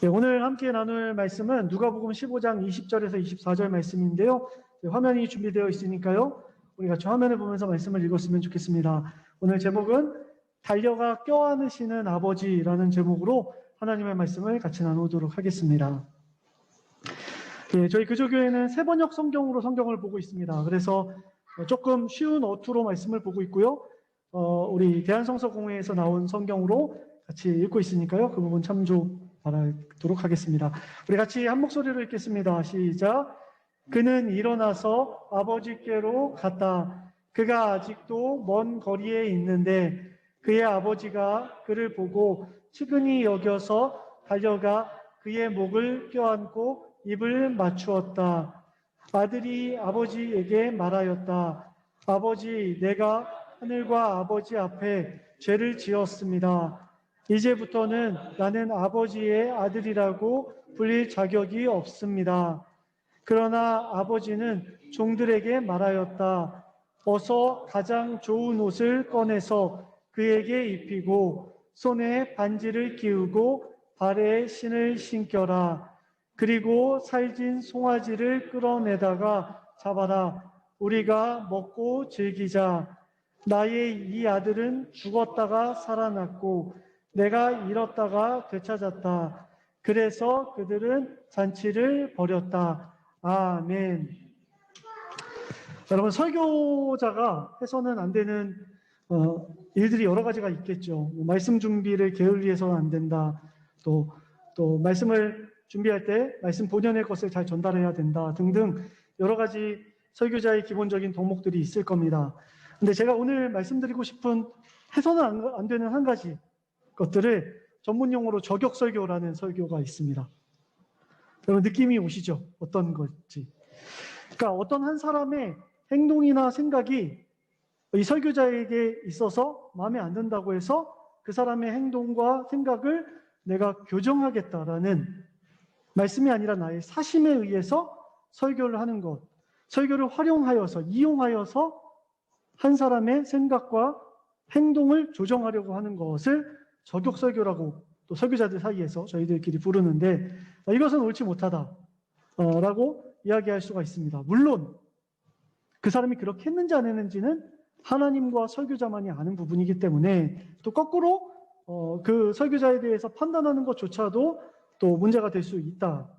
네, 오늘 함께 나눌 말씀은 누가복음 15장 20절에서 24절 말씀인데요. 화면이 준비되어 있으니까요. 우리 같이 화면을 보면서 말씀을 읽었으면 좋겠습니다. 오늘 제목은 달려가 껴안으시는 아버지라는 제목으로 하나님의 말씀을 같이 나누도록 하겠습니다. 네, 저희 그조교회는 세번역 성경으로 성경을 보고 있습니다. 그래서 조금 쉬운 어투로 말씀을 보고 있고요. 우리 대한성서공회에서 나온 성경으로 같이 읽고 있으니까요. 그 부분 참조 바라도록 하겠습니다. 우리 같이 한 목소리로 읽겠습니다. 시작. 그는 일어나서 아버지께로 갔다. 그가 아직도 먼 거리에 있는데 그의 아버지가 그를 보고 측은히 여겨서 달려가 그의 목을 껴안고 입을 맞추었다. 아들이 아버지에게 말하였다. 아버지, 내가 하늘과 아버지 앞에 죄를 지었습니다. 이제부터는 나는 아버지의 아들이라고 불릴 자격이 없습니다. 그러나 아버지는 종들에게 말하였다. 어서 가장 좋은 옷을 꺼내서 그에게 입히고 손에 반지를 끼우고 발에 신을 신겨라. 그리고 살진 송아지를 끌어내다가 잡아라. 우리가 먹고 즐기자. 나의 이 아들은 죽었다가 살아났고 내가 잃었다가 되찾았다. 그래서 그들은 잔치를 벌였다. 아멘. 여러분, 설교자가 해서는 안 되는 일들이 여러 가지가 있겠죠. 말씀 준비를 게을리해서는 안 된다. 또 말씀을 준비할 때 말씀 본연의 것을 잘 전달해야 된다. 등등 여러 가지 설교자의 기본적인 덕목들이 있을 겁니다. 근데 제가 오늘 말씀드리고 싶은 해서는 안 되는 한 가지 것들을 전문용어로 저격설교라는 설교가 있습니다. 여러분 느낌이 오시죠? 어떤 건지. 그러니까 어떤 한 사람의 행동이나 생각이 이 설교자에게 있어서 마음에 안 든다고 해서 그 사람의 행동과 생각을 내가 교정하겠다라는 말씀이 아니라 나의 사심에 의해서 설교를 하는 것, 설교를 활용하여서, 이용하여서 한 사람의 생각과 행동을 조정하려고 하는 것을 저격설교라고 또 설교자들 사이에서 저희들끼리 부르는데 이것은 옳지 못하다라고 이야기할 수가 있습니다. 물론 그 사람이 그렇게 했는지 안 했는지는 하나님과 설교자만이 아는 부분이기 때문에 또 거꾸로 그 설교자에 대해서 판단하는 것조차도 또 문제가 될 수 있다.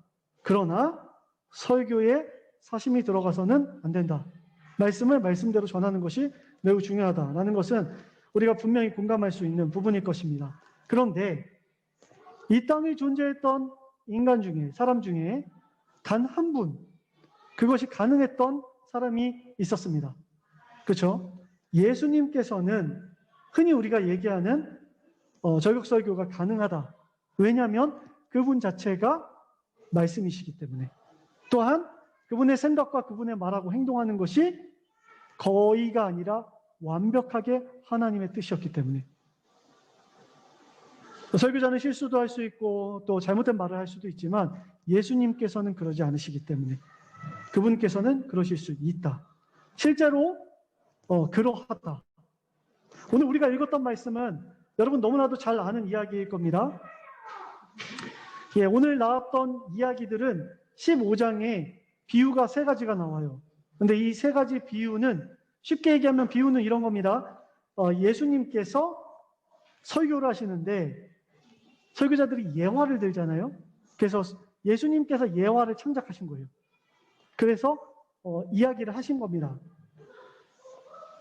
그러나 설교에 사심이 들어가서는 안 된다. 말씀을 말씀대로 전하는 것이 매우 중요하다라는 것은 우리가 분명히 공감할 수 있는 부분일 것입니다. 그런데 이 땅에 존재했던 인간 중에, 사람 중에 단 한 분, 그것이 가능했던 사람이 있었습니다. 그렇죠? 예수님께서는 흔히 우리가 얘기하는 저격설교가 가능하다. 왜냐하면 그분 자체가 말씀이시기 때문에. 또한 그분의 생각과 그분의 말하고 행동하는 것이 거의가 아니라 완벽하게 하나님의 뜻이었기 때문에. 설교자는 실수도 할 수 있고 또 잘못된 말을 할 수도 있지만 예수님께서는 그러지 않으시기 때문에 그분께서는 그러실 수 있다. 실제로 그러하다. 오늘 우리가 읽었던 말씀은 여러분 너무나도 잘 아는 이야기일 겁니다. 예, 오늘 나왔던 이야기들은 15장에 비유가 3가지가 나와요. 근데 이 3가지 비유는 쉽게 얘기하면 비유는 이런 겁니다. 예수님께서 설교를 하시는데 설교자들이 예화를 들잖아요. 그래서 예수님께서 예화를 창작하신 거예요. 그래서 이야기를 하신 겁니다.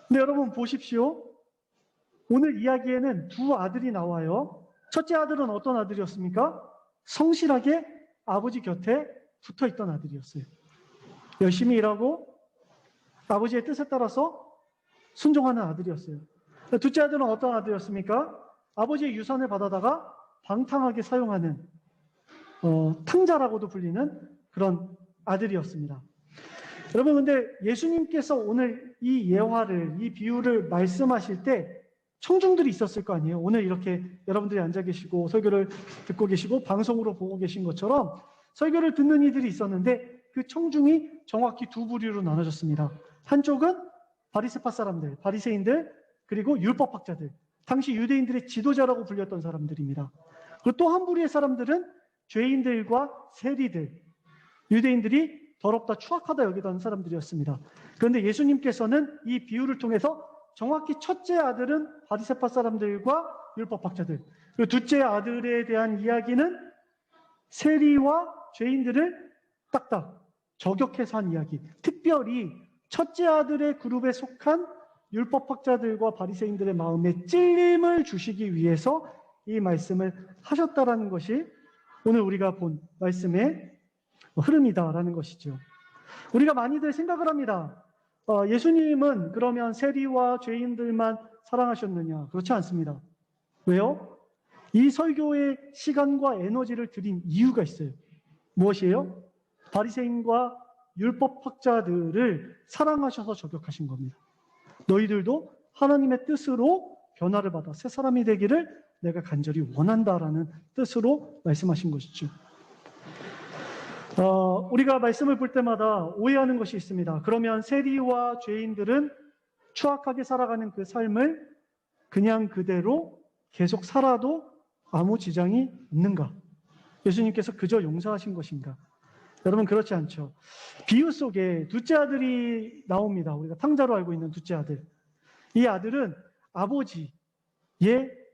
근데 여러분 보십시오. 오늘 이야기에는 2 아들이 나와요. 첫째 아들은 어떤 아들이었습니까? 성실하게 아버지 곁에 붙어있던 아들이었어요. 열심히 일하고 아버지의 뜻에 따라서 순종하는 아들이었어요. 둘째 아들은 어떤 아들이었습니까? 아버지의 유산을 받아다가 방탕하게 사용하는 탕자라고도 불리는 그런 아들이었습니다. 여러분 근데 예수님께서 오늘 이 예화를, 이 비유를 말씀하실 때 청중들이 있었을 거 아니에요. 오늘 이렇게 여러분들이 앉아 계시고 설교를 듣고 계시고 방송으로 보고 계신 것처럼 설교를 듣는 이들이 있었는데 그 청중이 정확히 2 부류로 나눠졌습니다. 한쪽은 바리새파 사람들, 바리새인들, 그리고 율법학자들, 당시 유대인들의 지도자라고 불렸던 사람들입니다. 그리고 또 한 부류의 사람들은 죄인들과 세리들, 유대인들이 더럽다 추악하다 여기던 사람들이었습니다. 그런데 예수님께서는 이 비유를 통해서 정확히 첫째 아들은 바리새파 사람들과 율법학자들, 그리고 둘째 아들에 대한 이야기는 세리와 죄인들을 딱딱 저격해서 한 이야기. 특별히 첫째 아들의 그룹에 속한 율법학자들과 바리새인들의 마음에 찔림을 주시기 위해서 이 말씀을 하셨다라는 것이 오늘 우리가 본 말씀의 흐름이다라는 것이죠. 우리가 많이들 생각을 합니다. 예수님은 그러면 세리와 죄인들만 사랑하셨느냐? 그렇지 않습니다. 왜요? 이 설교의 시간과 에너지를 들인 이유가 있어요. 무엇이에요? 바리새인과 율법학자들을 사랑하셔서 저격하신 겁니다. 너희들도 하나님의 뜻으로 변화를 받아 새 사람이 되기를 내가 간절히 원한다라는 뜻으로 말씀하신 것이죠. 우리가 말씀을 볼 때마다 오해하는 것이 있습니다. 그러면 세리와 죄인들은 추악하게 살아가는 그 삶을 그냥 그대로 계속 살아도 아무 지장이 없는가? 예수님께서 그저 용서하신 것인가? 여러분 그렇지 않죠. 비유 속에 둘째 아들이 나옵니다. 우리가 탕자로 알고 있는 둘째 아들. 이 아들은 아버지의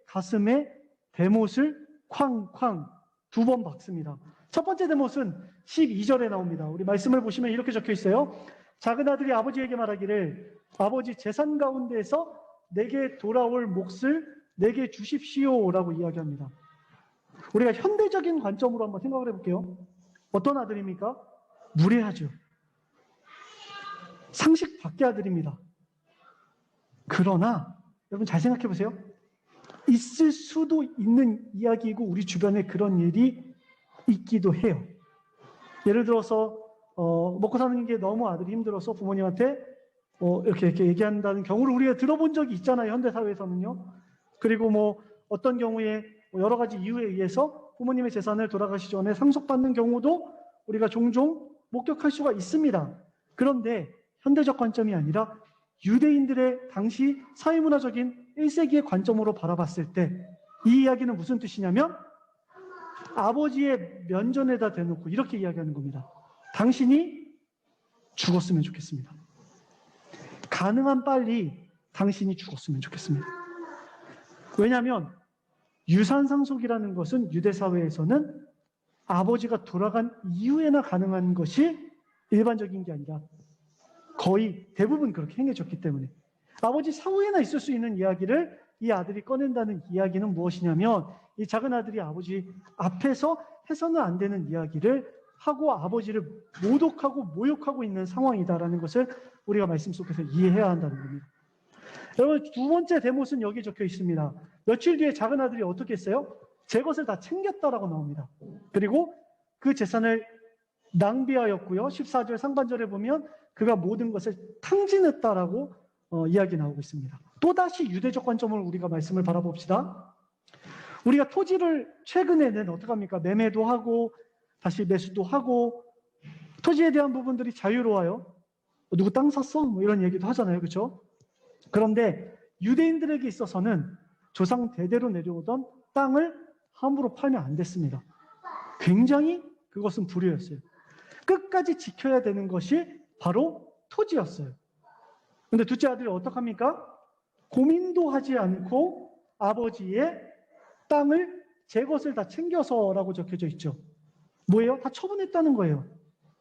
가슴에 대못을 쾅쾅 2번 박습니다. 첫 번째 대못은 12절에 나옵니다. 우리 말씀을 보시면 이렇게 적혀 있어요. 작은 아들이 아버지에게 말하기를 아버지 재산 가운데에서 내게 돌아올 몫을 내게 주십시오라고 이야기합니다. 우리가 현대적인 관점으로 한번 생각을 해볼게요. 어떤 아들입니까? 무례하죠. 상식 밖의 아들입니다. 그러나 여러분 잘 생각해 보세요. 있을 수도 있는 이야기이고 우리 주변에 그런 일이 있기도 해요. 예를 들어서 먹고 사는 게 너무 아들이 힘들어서 부모님한테 이렇게 얘기한다는 경우를 우리가 들어본 적이 있잖아요. 현대사회에서는요. 그리고 뭐 어떤 경우에 여러 가지 이유에 의해서 부모님의 재산을 돌아가시 전에 상속받는 경우도 우리가 종종 목격할 수가 있습니다. 그런데 현대적 관점이 아니라 유대인들의 당시 사회문화적인 1세기의 관점으로 바라봤을 때 이 이야기는 무슨 뜻이냐면 아버지의 면전에다 대놓고 이렇게 이야기하는 겁니다. 당신이 죽었으면 좋겠습니다. 가능한 빨리 당신이 죽었으면 좋겠습니다. 왜냐하면 유산상속이라는 것은 유대사회에서는 아버지가 돌아간 이후에나 가능한 것이 일반적인 게 아니라 거의 대부분 그렇게 행해졌기 때문에 아버지 사후에나 있을 수 있는 이야기를 이 아들이 꺼낸다는 이야기는 무엇이냐면 이 작은 아들이 아버지 앞에서 해서는 안 되는 이야기를 하고 아버지를 모독하고 모욕하고 있는 상황이다라는 것을 우리가 말씀 속에서 이해해야 한다는 겁니다. 여러분 두 번째 대못은 여기 적혀 있습니다. 며칠 뒤에 작은 아들이 어떻게 했어요? 제 것을 다 챙겼다라고 나옵니다. 그리고 그 재산을 낭비하였고요. 14절 상반절에 보면 그가 모든 것을 탕진했다라고 이야기 나오고 있습니다. 또다시 유대적 관점으로 우리가 말씀을 바라봅시다. 우리가 토지를 최근에는 어떡합니까? 매매도 하고 다시 매수도 하고 토지에 대한 부분들이 자유로워요. 누구 땅 샀어? 뭐 이런 얘기도 하잖아요. 그렇죠? 그런데 유대인들에게 있어서는 조상 대대로 내려오던 땅을 함부로 팔면 안 됐습니다. 굉장히 그것은 불효였어요. 끝까지 지켜야 되는 것이 바로 토지였어요. 그런데 둘째 아들이 어떡합니까? 고민도 하지 않고 아버지의 땅을 제 것을 다 챙겨서라고 적혀져 있죠. 뭐예요? 다 처분했다는 거예요.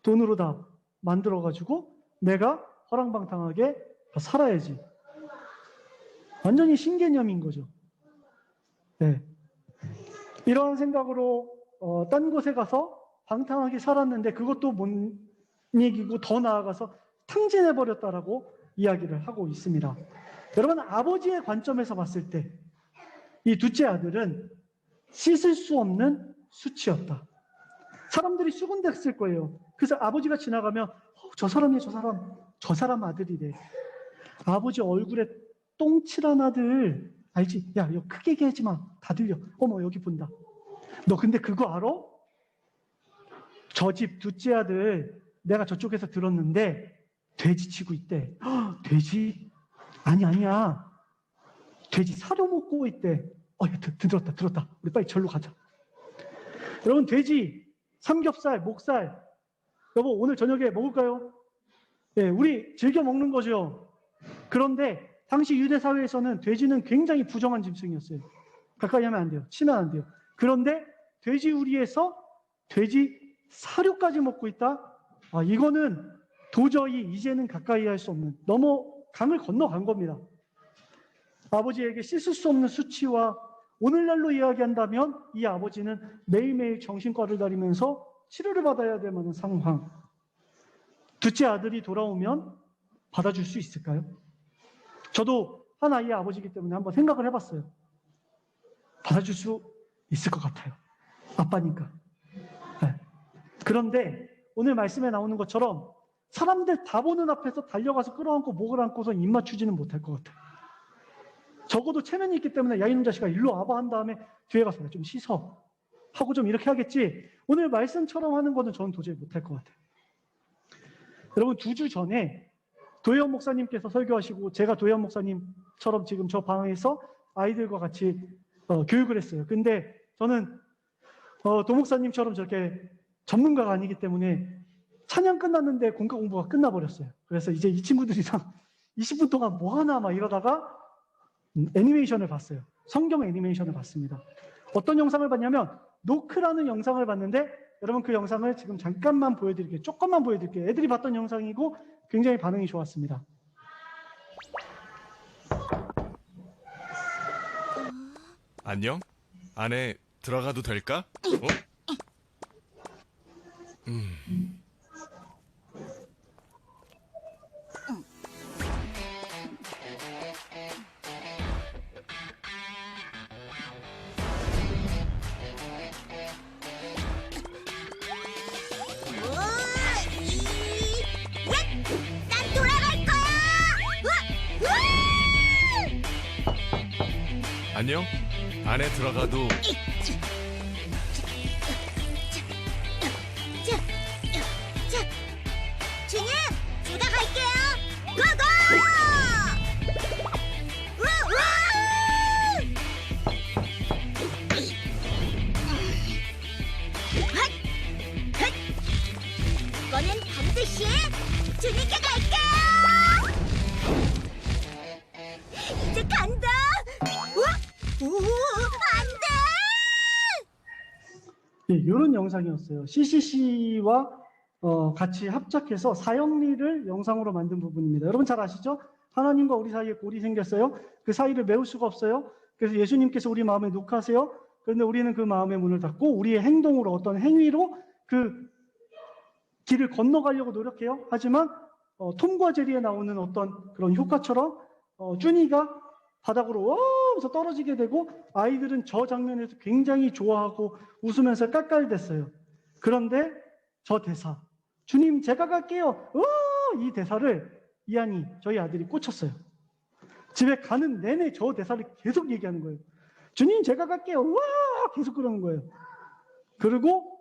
돈으로 다 만들어가지고 내가 허랑방탕하게 살아야지. 완전히 신개념인 거죠. 네. 이런 생각으로 딴 곳에 가서 방탕하게 살았는데 그것도 못 이기고 더 나아가서 탕진해버렸다라고 이야기를 하고 있습니다. 여러분 아버지의 관점에서 봤을 때 이 둘째 아들은 씻을 수 없는 수치였다. 사람들이 수군댔을 거예요. 그래서 아버지가 지나가면 저 사람이야 저 사람 아들이래. 아버지 얼굴에 똥칠한 아들 알지? 야 이거 크게 얘기하지 마. 다 들려. 어머 여기 본다. 너 근데 그거 알아? 저 집 둘째 아들 내가 저쪽에서 들었는데 돼지 치고 있대. 돼지? 아니야. 돼지 사료 먹고 있대. 들었다. 우리 빨리 절로 가자. 여러분 돼지, 삼겹살, 목살 여보 오늘 저녁에 먹을까요? 네, 우리 즐겨 먹는 거죠. 그런데 당시 유대 사회에서는 돼지는 굉장히 부정한 짐승이었어요. 가까이 하면 안 돼요. 치면 안 돼요. 그런데 돼지 우리에서 돼지 사료까지 먹고 있다? 이거는 도저히 이제는 가까이 할 수 없는, 너무 강을 건너간 겁니다. 아버지에게 씻을 수 없는 수치와 오늘날로 이야기한다면 이 아버지는 매일매일 정신과를 다니면서 치료를 받아야 될 만한 상황. 둘째 아들이 돌아오면 받아줄 수 있을까요? 저도 한 아이의 아버지이기 때문에 한번 생각을 해봤어요. 받아줄 수 있을 것 같아요. 아빠니까. 네. 그런데 오늘 말씀에 나오는 것처럼 사람들 다 보는 앞에서 달려가서 끌어안고 목을 안고서 입 맞추지는 못할 것 같아요. 적어도 체면이 있기 때문에 야 이놈 자식아 일로 와봐 한 다음에 뒤에 가서 좀 씻어 하고 좀 이렇게 하겠지, 오늘 말씀처럼 하는 거는 저는 도저히 못할 것 같아요. 여러분 2주 전에 도혜원 목사님께서 설교하시고 제가 도혜원 목사님처럼 지금 저 방에서 아이들과 같이 교육을 했어요. 근데 저는 도 목사님처럼 저렇게 전문가가 아니기 때문에 찬양 끝났는데 공과 공부가 끝나버렸어요. 그래서 이제 이 친구들이랑 20분 동안 뭐 하나 막 이러다가 애니메이션을 봤어요. 성경 애니메이션을 봤습니다. 어떤 영상을 봤냐면 노크라는 영상을 봤는데 여러분 그 영상을 지금 잠깐만 보여드릴게요. 조금만 보여드릴게요. 애들이 봤던 영상이고 굉장히 반응이 좋았습니다. 안녕? 안에 들어가도 될까? 난 돌아갈 거야! 안녕? 안에 들어가도 주님, 제가 갈게요! 고고! 이거는 반드시 주님께 갈게요! 이제 간다! 안 돼! 이런 영상이었어요. CCC와 같이 합작해서 사형리를 영상으로 만든 부분입니다. 여러분 잘 아시죠? 하나님과 우리 사이에 골이 생겼어요. 그 사이를 메울 수가 없어요. 그래서 예수님께서 우리 마음에 녹하세요. 그런데 우리는 그 마음의 문을 닫고 우리의 행동으로 어떤 행위로 그 길을 건너가려고 노력해요. 하지만 톰과 제리에 나오는 어떤 그런 효과처럼 쭈니가 바닥으로 하면서 떨어지게 되고 아이들은 저 장면에서 굉장히 좋아하고 웃으면서 깔깔댔어요. 그런데 저 대사, 주님 제가 갈게요. 이 대사를 이한이 저희 아들이 꽂혔어요. 집에 가는 내내 저 대사를 계속 얘기하는 거예요. 주님 제가 갈게요. 계속 그러는 거예요. 그리고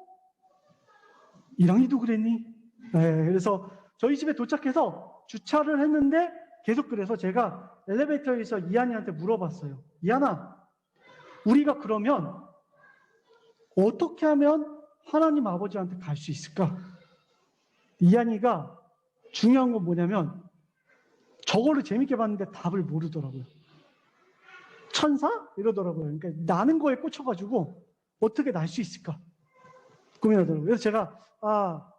이랑이도 그랬니? 네, 그래서 저희 집에 도착해서 주차를 했는데 계속 그래서 제가 엘리베이터에서 이한이한테 물어봤어요. 이한아, 우리가 그러면 어떻게 하면 하나님 아버지한테 갈 수 있을까? 이한이가 중요한 건 뭐냐면 저거를 재밌게 봤는데 답을 모르더라고요. 천사? 이러더라고요. 그러니까 나는 거에 꽂혀가지고 어떻게 날 수 있을까? 고민하더라고요. 그래서 제가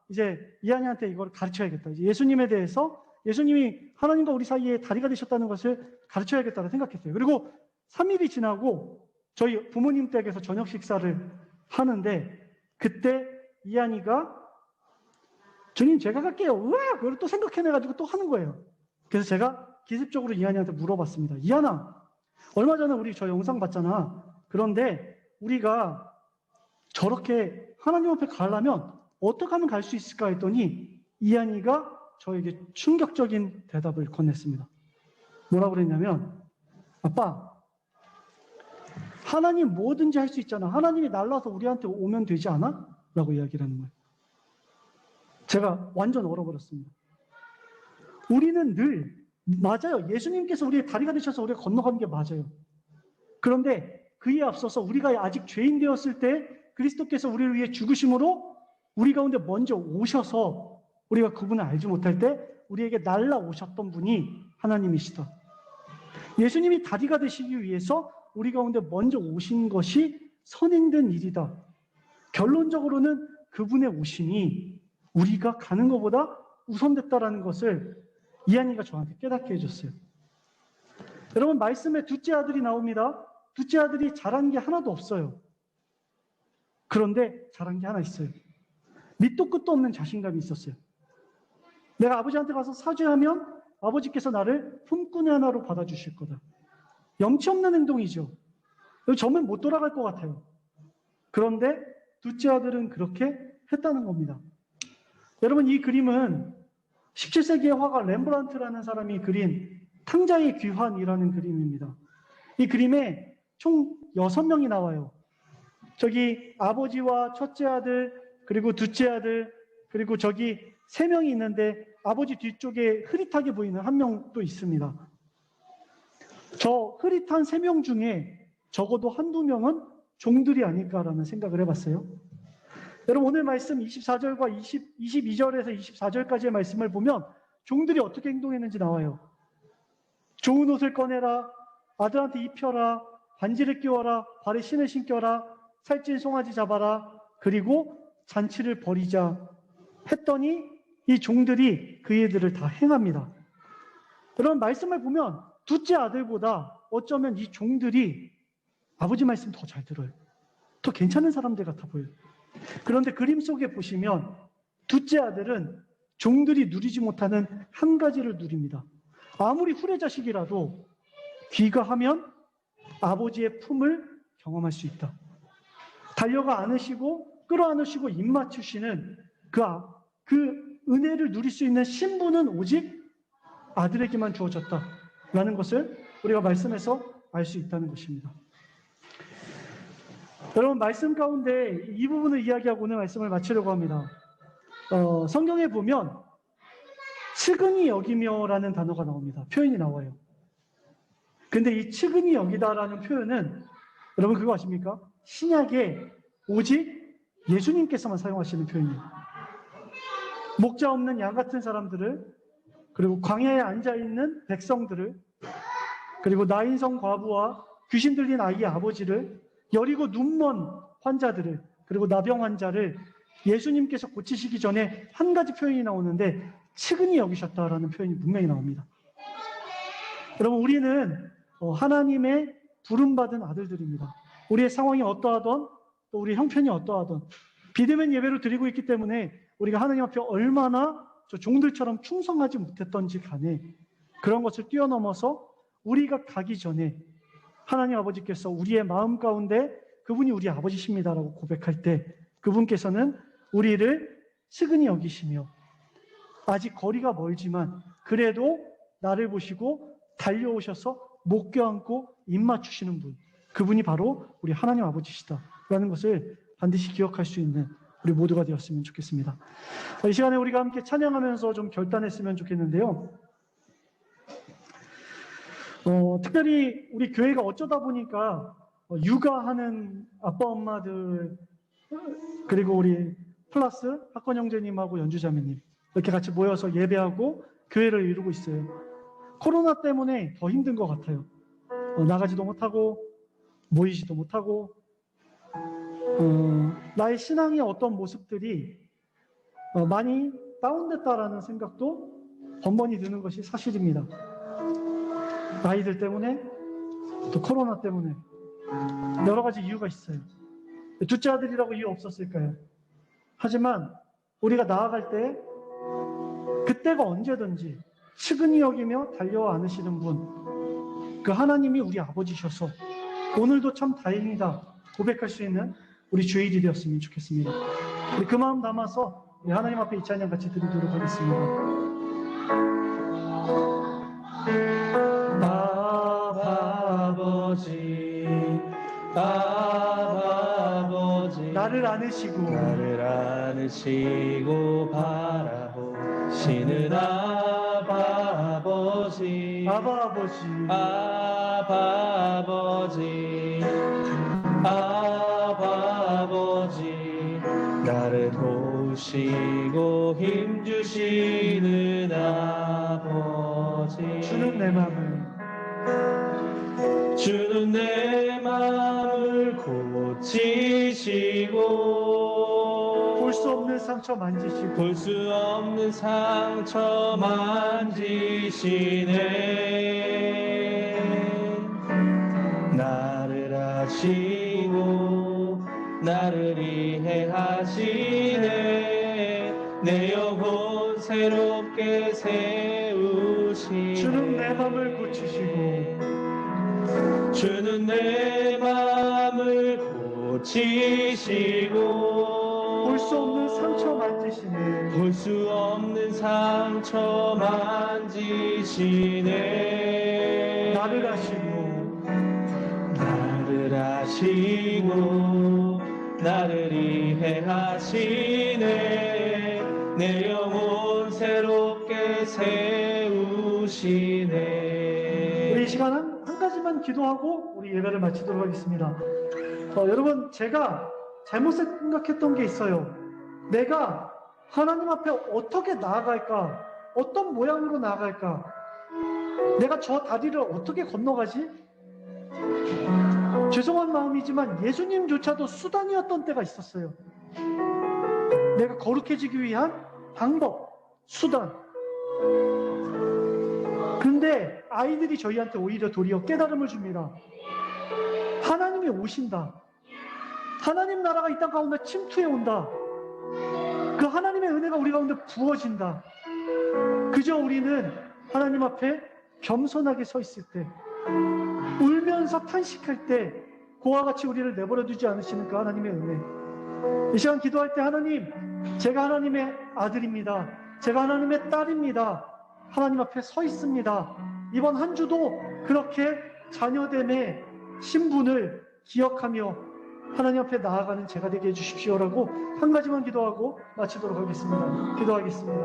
이제 이한이한테 이걸 가르쳐야겠다. 이제 예수님에 대해서 예수님이 하나님과 우리 사이에 다리가 되셨다는 것을 가르쳐야겠다고 생각했어요. 그리고 3일이 지나고 저희 부모님 댁에서 저녁 식사를 하는데 그때 이한이가 주님 제가 갈게요. 그걸 또 생각해내가지고 또 하는 거예요. 그래서 제가 기습적으로 이한이한테 물어봤습니다. 이한아, 얼마 전에 우리 저 영상 봤잖아. 그런데 우리가 저렇게 하나님 앞에 가려면 어떻게 하면 갈 수 있을까 했더니 이한이가 저에게 충격적인 대답을 건넸습니다. 뭐라고 그랬냐면 아빠, 하나님 뭐든지 할 수 있잖아. 하나님이 날라서 우리한테 오면 되지 않아? 라고 이야기를 하는 거예요. 제가 완전 얼어버렸습니다. 우리는 늘 맞아요. 예수님께서 우리의 다리가 되셔서 우리가 건너가는 게 맞아요. 그런데 그에 앞서서 우리가 아직 죄인 되었을 때 그리스도께서 우리를 위해 죽으심으로 우리 가운데 먼저 오셔서 우리가 그분을 알지 못할 때 우리에게 날라오셨던 분이 하나님이시다. 예수님이 다리가 되시기 위해서 우리 가운데 먼저 오신 것이 선행된 일이다. 결론적으로는 그분의 오심이 우리가 가는 것보다 우선됐다라는 것을 이한이가 저한테 깨닫게 해줬어요. 여러분, 말씀에 둘째 아들이 나옵니다. 둘째 아들이 잘한 게 하나도 없어요. 그런데 잘한 게 하나 있어요. 밑도 끝도 없는 자신감이 있었어요. 내가 아버지한테 가서 사죄하면 아버지께서 나를 품꾼의 하나로 받아주실 거다. 염치 없는 행동이죠. 정말 못 돌아갈 것 같아요. 그런데 둘째 아들은 그렇게 했다는 겁니다. 여러분, 이 그림은 17세기의 화가 렘브란트라는 사람이 그린 탕자의 귀환이라는 그림입니다. 이 그림에 총 6명이 나와요. 저기 아버지와 첫째 아들, 그리고 둘째 아들, 그리고 저기 3명이 있는데 아버지 뒤쪽에 흐릿하게 보이는 한 명도 있습니다. 저 흐릿한 3명 중에 적어도 한두 명은 종들이 아닐까라는 생각을 해봤어요. 여러분, 오늘 말씀 24절과 22절에서 24절까지의 말씀을 보면 종들이 어떻게 행동했는지 나와요. 좋은 옷을 꺼내라, 아들한테 입혀라, 반지를 끼워라, 발에 신을 신겨라, 살찐 송아지 잡아라, 그리고 잔치를 벌이자 했더니 이 종들이 그 일들을 다 행합니다. 여러분, 말씀을 보면 둘째 아들보다 어쩌면 이 종들이 아버지 말씀 더 잘 들어요. 더 괜찮은 사람들 같아 보여요. 그런데 그림 속에 보시면 둘째 아들은 종들이 누리지 못하는 한 가지를 누립니다. 아무리 후레자식이라도 귀가하면 아버지의 품을 경험할 수 있다. 달려가 안으시고 끌어안으시고 입 맞추시는 그 은혜를 누릴 수 있는 신분은 오직 아들에게만 주어졌다라는 것을 우리가 말씀에서 알 수 있다는 것입니다. 여러분, 말씀 가운데 이 부분을 이야기하고 오늘 말씀을 마치려고 합니다. 성경에 보면 측은히 여기며라는 단어가 나옵니다. 표현이 나와요. 근데 이 측은히 여기다라는 표현은 여러분 그거 아십니까? 신약에 오직 예수님께서만 사용하시는 표현이에요. 목자 없는 양 같은 사람들을, 그리고 광야에 앉아있는 백성들을, 그리고 나인성 과부와 귀신 들린 아이의 아버지를, 여리고 눈먼 환자들을, 그리고 나병 환자를 예수님께서 고치시기 전에 한 가지 표현이 나오는데 측은히 여기셨다라는 표현이 분명히 나옵니다. 여러분, 우리는 하나님의 부름받은 아들들입니다. 우리의 상황이 어떠하던, 또 우리 형편이 어떠하던 비대면 예배를 드리고 있기 때문에 우리가 하나님 앞에 얼마나 저 종들처럼 충성하지 못했던지 간에 그런 것을 뛰어넘어서 우리가 가기 전에 하나님 아버지께서 우리의 마음 가운데 그분이 우리 아버지십니다라고 고백할 때 그분께서는 우리를 측은히 여기시며 아직 거리가 멀지만 그래도 나를 보시고 달려오셔서 목 껴안고 입 맞추시는 분, 그분이 바로 우리 하나님 아버지시다라는 것을 반드시 기억할 수 있는 우리 모두가 되었으면 좋겠습니다. 이 시간에 우리가 함께 찬양하면서 좀 결단했으면 좋겠는데요. 특별히 우리 교회가 어쩌다 보니까 육아하는 아빠 엄마들, 그리고 우리 플러스 학권 형제님하고 연주자매님 이렇게 같이 모여서 예배하고 교회를 이루고 있어요. 코로나 때문에 더 힘든 것 같아요. 나가지도 못하고 모이지도 못하고 나의 신앙의 어떤 모습들이 많이 다운됐다라는 생각도 번번이 드는 것이 사실입니다. 아이들 때문에, 또 코로나 때문에 여러 가지 이유가 있어요. 둘째 아들이라고 이유 없었을까요? 하지만 우리가 나아갈 때 그때가 언제든지 측은히 여기며 달려와 안으시는 분, 그 하나님이 우리 아버지셔서 오늘도 참 다행이다 고백할 수 있는 우리 주일이 되었으면 좋겠습니다. 우리 그 마음 담아서 우리 하나님 앞에 이 찬양 같이 드리도록 하겠습니다. 아버지, 아버지, 나를 안으시고 바라보시는 아버지, 아버지, 아버지, 아버지, 나를 도우시고 힘주시는 아버지 주는 내 마음을 주는 내 마음을 고치시고 볼 수 없는 상처 만지시고 볼 수 없는 상처 만지시네 나를 아시고 나를 이해하시네 내 영혼 새롭게 세우시네 주는 내 마음을 고치시고 주는 내 마음을 고치시고 볼 수 없는 상처 만지시네 볼 수 없는 상처 만지시네 나를 아시고 나를 아시고 나를 이해하시네 내 영혼 새롭게 세우시네 우리 이 시간 한 가지만 기도하고 우리 예배를 마치도록 하겠습니다. 여러분 제가 잘못 생각했던 게 있어요. 내가 하나님 앞에 어떻게 나아갈까? 어떤 모양으로 나아갈까? 내가 저 다리를 어떻게 건너가지? 죄송한 마음이지만 예수님조차도 수단이었던 때가 있었어요. 내가 거룩해지기 위한 방법, 수단. 근데 아이들이 저희한테 오히려 도리어 깨달음을 줍니다. 하나님이 오신다. 하나님 나라가 이 땅 가운데 침투해 온다. 그 하나님의 은혜가 우리 가운데 부어진다. 그저 우리는 하나님 앞에 겸손하게 서 있을 때, 울면서 탄식할 때 그와 같이 우리를 내버려 두지 않으시는 그 하나님의 은혜. 이 시간 기도할 때 하나님, 제가 하나님의 아들입니다. 제가 하나님의 딸입니다. 하나님 앞에 서 있습니다. 이번 한 주도 그렇게 자녀됨의 신분을 기억하며 하나님 앞에 나아가는 제가 되게 해주십시오라고 한 가지만 기도하고 마치도록 하겠습니다. 기도하겠습니다.